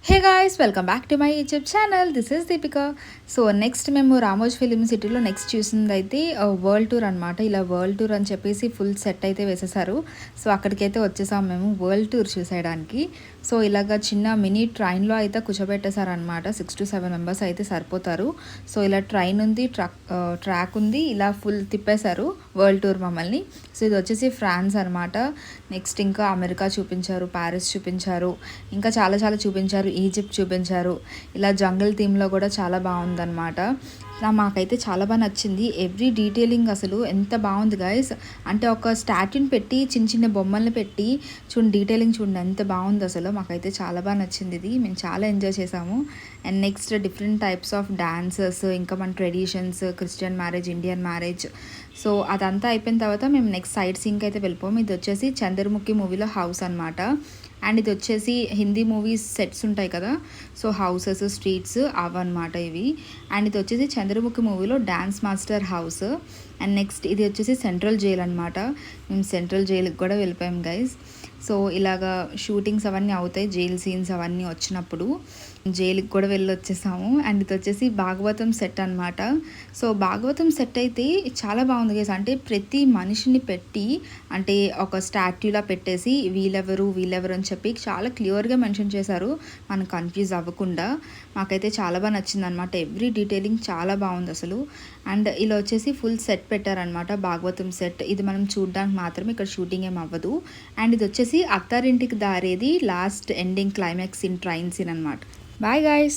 Hey guys, welcome back to my YouTube channel. This is Deepika. So next మేము Ramoji film సిటీలో next చూసింది అయితే world tour అనమాట. ఇలా వరల్డ్ టూర్ అని చెప్పేసి ఫుల్ సెట్ అయితే వేసేసారు. సో అక్కడికైతే వచ్చేసాం మేము వరల్డ్ టూర్ చూసేయడానికి. సో ఇలాగ చిన్న మినీ ట్రైన్లో అయితే కూర్చోబెట్టేశారనమాట. 6 to 7 మెంబర్స్ అయితే సరిపోతారు. సో ఇలా ట్రైన్ ఉంది, ట్రాక్ ఉంది, ఇలా ఫుల్ తిప్పేశారు వరల్డ్ టూర్ మమ్మల్ని. సో ఇది వచ్చేసి ఫ్రాన్స్ అనమాట. నెక్స్ట్ ఇంకా అమెరికా చూపించారు, ప్యారిస్ చూపించారు, ఇంకా చాలా చాలా చూపించారు, ఈజిప్ట్ చూపించారు. ఇలా జంగల్ థీమ్లో కూడా చాలా బాగుందన్నమాట. మాకైతే చాలా బాగా నచ్చింది. ఎవ్రీ డీటెయిలింగ్ అసలు ఎంత బాగుంది గైస్. అంటే ఒక స్టాట్యూని పెట్టి చిన్న చిన్న బొమ్మల్ని పెట్టి చూడండి, డీటెయిలింగ్ చూడండి ఎంత బాగుంది అసలు. మాకైతే చాలా బాగా నచ్చింది ఇది. మేము చాలా ఎంజాయ్ చేసాము. And next different types of dances, ఇంకా మన traditions, Christian marriage, Indian marriage. So అదంతా అయిపోయిన తర్వాత మేము నెక్స్ట్ సైట్ సీన్కి అయితే వెళ్ళిపోము. ఇది వచ్చేసి చంద్రముఖి మూవీలో హౌస్ అనమాట. అండ్ ఇది వచ్చేసి హిందీ మూవీస్ సెట్స్ ఉంటాయి కదా, సో హౌసెస్, స్ట్రీట్స్ అవన్నమాట ఇవి. అండ్ ఇది వచ్చేసి చంద్రముఖి మూవీలో dance master house. And next ఇది వచ్చేసి సెంట్రల్ జైల్ అనమాట. మేము సెంట్రల్ జైలుకి కూడా వెళ్ళిపోయాం గైస్. సో ఇలాగా షూటింగ్స్ అవన్నీ అవుతాయి, జైల్ సీన్స్ అవన్నీ వచ్చినప్పుడు జైలుకి కూడా వెళ్ళి వచ్చేసాము. అండ్ ఇది వచ్చేసి భాగవతం సెట్ అనమాట. సో భాగవతం సెట్ అయితే చాలా బాగుంది గైస్. అంటే ప్రతి మనిషిని పెట్టి, అంటే ఒక స్టాట్యూలా పెట్టేసి వీళ్ళెవరు అని చెప్పి చాలా క్లియర్గా మెన్షన్ చేశారు, మనం కన్ఫ్యూజ్ అవ్వకుండా. మాకైతే చాలా బాగా నచ్చింది అనమాట. ఎవ్రీ డీటెయిలింగ్ చాలా బాగుంది అసలు. అండ్ ఇలా వచ్చేసి ఫుల్ సెట్ పెట్టారనమాట, భాగవతం సెట్. ఇది మనం చూడడానికి మాత్రం, ఇక్కడ షూటింగ్ ఏం అవ్వదు. అండ్ ఇది వచ్చేసి Attarintiki Daredi last ending climax in train scene అనమాట. Bye guys.